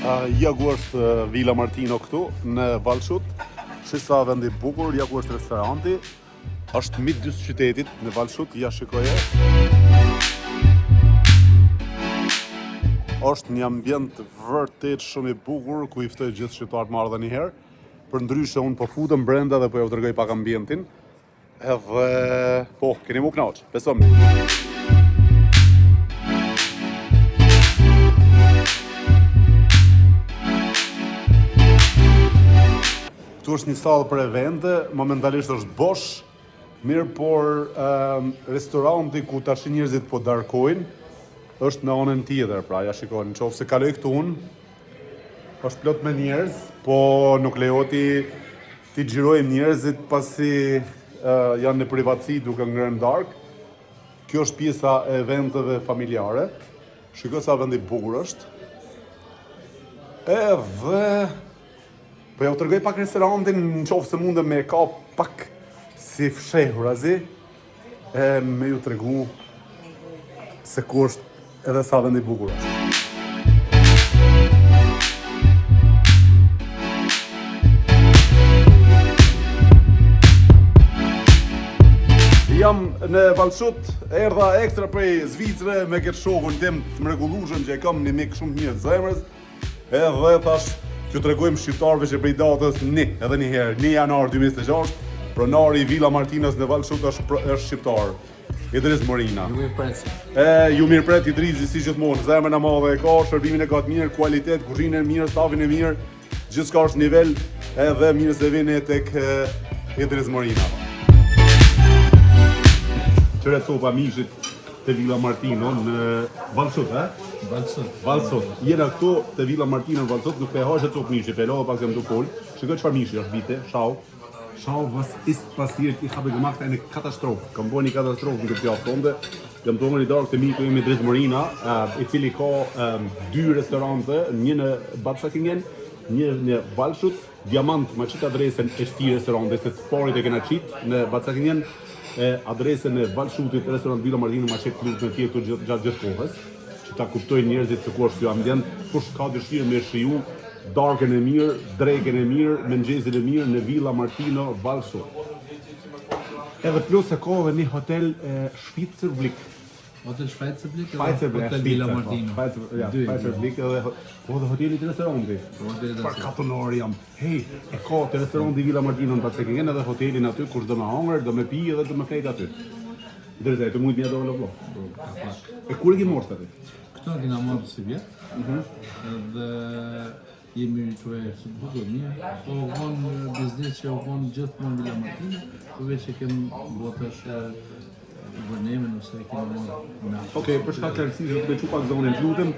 Ja ku është Villa Martino këtu në Vallshut. Shisa vend i bukur, ja ku është restoranti. Është midis qytetit në Vallshut, ja shikoje. Është një ambient vërtet shumë i bukur ku i ftoj gjithë shqiptarët marrë edhe një herë. Përndryshe unë po futem brenda dhe po ju tregoj pak ambientin. Edhe po, keni mu knaq, besojmë. Këtu është një sallë për evente, momentalisht është bosh, mirë por restoranti ku tash njerëzit po darkojnë është në anën tjetër, pra ja shikoni, nëse kaloj këtu unë, është plot me njerëz, po nuk lejohet ti xhirojmë njerëzit pasi janë në privatësi duke ngrënë darkë. Kjo është pjesa e eventeve familjare. Shikoj sa vend i bukur është. Edhe po ja u tregoj pak restorantin, nëse mundem me ka pak si fshehur azi, me ju tregu se ku është edhe sa vend i bukur është. Jam në Vallshut, erdha ekstra prej Zvicre me këtë shokun tim të mrekullueshëm që e kam një mik shumë mirë të zemrës, edhe thash t'ju tregojmë shqiptarëve që prej datës 1 janar 2026, pronari i Villa Martinos në Vallshut është shqiptar, Idris Morina. Ju mirëpret. Ju mirëpret Idrisi si gjithmonë, zemrën e madhe e ka, shërbimin e ka të mirë, kualitet, kuzhinën e mirë, stafin e mirë, gjithçka është nivel, edhe mirë se vini tek Idris Morina. Qëre copa mishit të Villa Martino në Vallshut, Vallshut. Jena këtu të Villa Martino në Vallshut, nuk pe hashe copë mishi, pe lodhe pak se më du kol. Shikoj çfarë mishi është vite, shau. Shau was ist passiert, ich habe gemacht eine Katastrophe. Kam bërë një katastrofë në këtë pjatë sonde. Jam dhomën i darkë të miku imi Idris Morina, i cili ka 2 restorante, një në Batsakingen, një në Vallshut. Diamant, ma qitë adresen e shti restorante, se të parit e kena qitë në Batsakingen. Adresën e Vallshutit, restorant Villa Martino, ma qetë lutë në tjetë gjatë gjithë kohës, që ta kuptojnë njerëzit se ku është kjo ambient, kush ka dëshirë me shiju darkën e mirë, dreken e mirë, mëngjesin e mirë në Villa Martino, Vallshut. Edhe plus e ka dhe një hotel Schweizerblick. Hotel Schweizerblick edhe Schweizerblick, Hotel Villa Martino. Schweizerblick edhe hotelit restoranti. Par katonor jam. Hej, e ka të restoranti Villa Martino në Batsakingen edhe hotelin aty, kush do me hangër, do me pi edhe do me flejt aty. Dërëzaj, të mujtë një do vlo. E kur e ki morës të aty? Këto kina marrë si vjetë, edhe jemi të e së bukur mirë, po vonë biznes që vonë gjithmonë Villa Martino, përveç që kemë botash vërnemen ose e kemë marrë. Okej, për shkak të rësishë të bequ pak zonën të lutëm,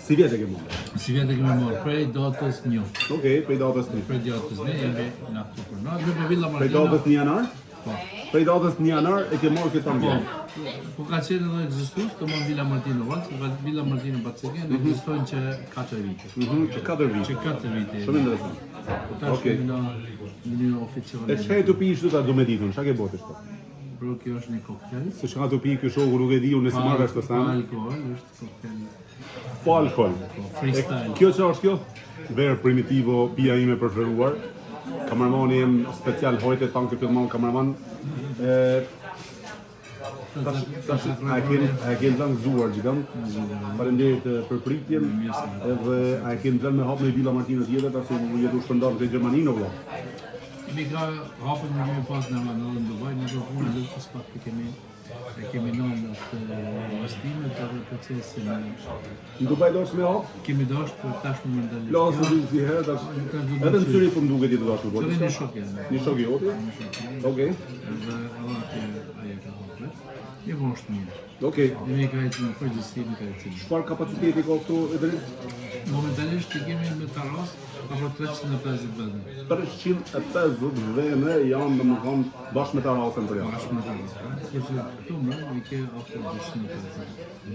si vjetë e kemë marrë? Si vjetë e kemë marrë, prej datës 1. Okej, prej datës 1. Prej datës 1 jemi në këtu për në. Dhe për Villa Prej Martino. datës 1 janar? Po. Prej datës 1 janar e ke marrë këtë ambient. Po ka qenë edhe ekzistus, të marrë Villa Martino Vallshut, Villa Martino Batsakingen ekzistojnë që 4 vite. Që 4 vite. Që 4 vite. Shumë interesant. Tash kemi në një oficiale. E çfarë të pish këtu ta do me ditën? Çka ke botë këtu? Bro, kjo është një koktel. Se çka të pi ky shoku nuk e di unë se marrë ashtu sa. Alkohol, është koktel. Po alkohol. Freestyle. Kjo çfarë është kjo? Ver primitivo, pija ime preferuar. Kameramani im special hojte tanë këtë filmon kameraman. A e kenë të gëzuar gjigant, falenderit për pritjen, edhe a e kenë të me hapë në Villa Martino tjetër, ta se jetu shpëndarë të Gjermani në vlo? Mi ka hapën në një pas në Dubai, në të punë dhe të spak të kemi nënë atë investimet edhe procesin. Në Dubai do është me hapë? Kemi dashtë për tash më mëndalisht. Lasë në duke si herë, tash edhe në syri për më duke ti të dashtë në Të një shok janë. Një shok i oti? Okej. Edhe atë aje ka hapë. Një voshtë mirë. Okej. Dhe mi ka jetë në përgjësit në ka jetë. Çfarë kapaciteti ka këtu e drejt? Momentalisht të kemi me taras, apo 350 vende. 350 vende janë dhe më kanë bashkë me tarasën për jashtë. Bashkë me taras. Kurse këtu më i ke afër 250.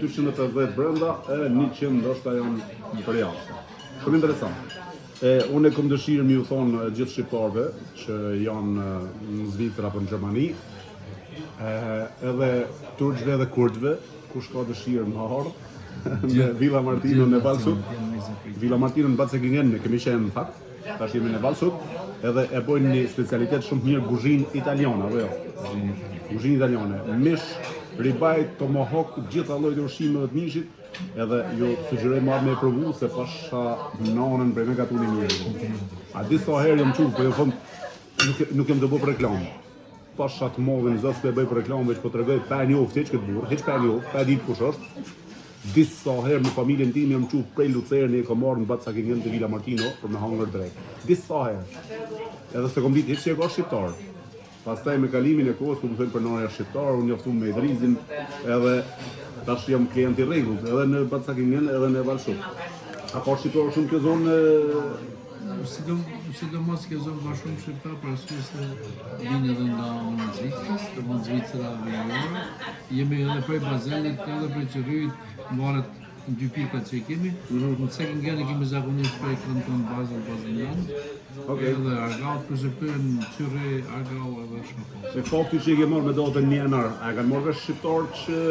250 brenda e 100 ndoshta janë për jashtë. Shumë interesant. Unë e kam dëshirë mi u thonë gjithë shqiptarëve që janë në Zvicër apo në Gjermani, edhe turqve dhe kurdve, kush ka dëshirë në ardhë, në Villa Martino në Vallshut, Villa Martino në Bacegingen ne kemi qenë në fakt, tash jemi në Vallsut, edhe e bojnë një specialitet shumë të mirë guzhinë italiane, apo jo? Guzhinë italiane, mish, ribaj, tomahawk, gjitha llojet e ushqimeve të mishit, edhe ju sugjeroj marrë me provu se pasha nanën prej me gatuni mirë. A disa herë jam qurë, po jo thon nuk jam të bëj reklamë. Pasha të modhin zot se bëj për reklamë, veç po tregoj pa njoft hiç këtë burr, hiç pa njoft, pa ditë kush është. Disa herë në familjen time jam qurë prej Lucerni e kam marrë në Bacegingen te Villa Martino për me hangër drejt. Disa herë. Edhe se kom ditë hiç që ka shqiptar. Pastaj me kalimin e kohës ku më thënë pronarja shqiptar, unë njoftum me Idrizin, edhe tash jam klient i rregullt, edhe në Bacegingen edhe në Vallsut. A ka shqiptar shumë kjo zonë? Sidomos kjo zonë ka shumë shqiptar për arsye se vinë edhe nga Zvicrës, të Zvicra veriore. Jemi edhe prej Bazelit, edhe prej Qërryt, varet në 2 pikat që i kemi. Në Bacegingen kemi zakonisht prej kanton Bazeljan. Edhe Argaut, kurse këtu janë Qyrë, Argau edhe Shkopos. E fakti që i ke marrë me datën 1 janar, a kanë marrë vesh shqiptar që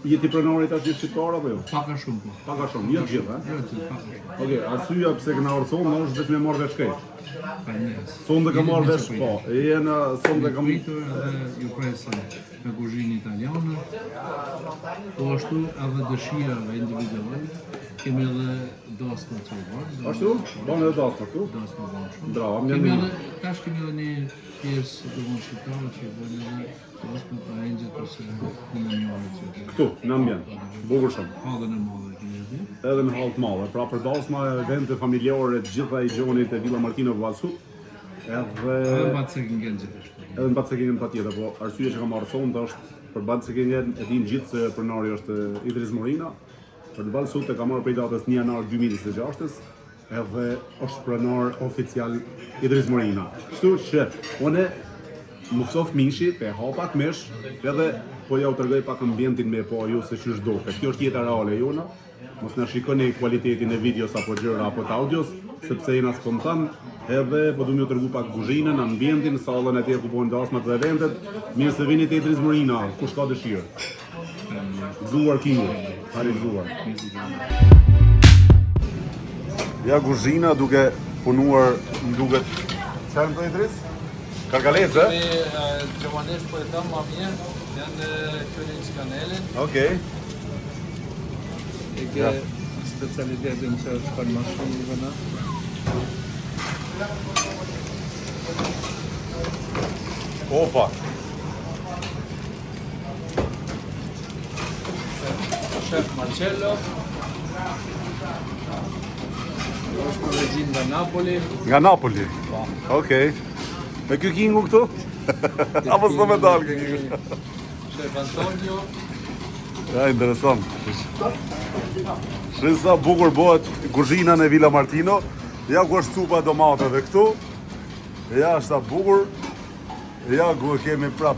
jeti pronari tash i shqiptar apo jo? Paka shumë po. Paka shumë, jo të gjithë, Jo të paka shumë. Okej, arsyeja pse kena ardhur sonë është vetëm me marrë vesh keq. Pa njerëz. Sonde ka marrë vesh po. Jena sonde kam pritur edhe ju presën me kuzhinë italiane. Po ashtu edhe dëshirave individuale. Kemi edhe dasmë të çuar. Ashtu? Bën edhe dasmë këtu? Dasmë shumë. Bravo, Kemi mirë. edhe tash kemi edhe një pjesë të shqiptare që bën edhe dasmë për engjëjt ose komunionit. Këtu, në ambient. Bukur shumë. Hallën e madhe kemi edhe. Edhe në hall të madhe. Pra për dasma evente familjare të gjitha i gjonit e Villa Martino Vallsut. Edhe Edhe Bacegingen gjithashtu. edhe në Bacegingen patjetër, po arsyeja që kam marrë sonë është për Bacegingen e dinë gjithë se pronari është Idris Morina. Për në Vallsut e ka marrë prej datës 1 janar 2026, edhe është pronar oficial Idris Morina. Kështu që unë më ftof mishi, pe ha pak mish, edhe po ja u tregoj pak ambientin me po ju se ç'është duket. Kjo është jeta reale jona. Mos na shikoni cilësitetin e videos apo gjëra apo të audios, sepse jena spontan, edhe po du m'ju tregu pak kuzhinën, ambientin, sallën e tje ku bojnë dasmat dhe eventet. Mirë se vini te Idris Morina, kush ka dëshirë. Gëzuar Kingu, hali gëzuar. Ja kuzhina duke punuar, më duket. Çfarë më Idris? Karkalezë? Gjovanesh po e tham ma mirë, janë kërin çkanelin. Okej. E ke specialitetin që është për mashinëve na. Opa. Shef Marcello. Është në regjinë nga Napoli. Nga Napoli? Po. Okej. Me ky Kingu këtu? Apo s'do me dalë ky Kingu? Shef Antonio. Ja, interesant. Shri sa bukur bëhet kuzhina në Villa Martino. Ja ku është supa domateve këtu. Ja është sa bukur. Ja ku e kemi prap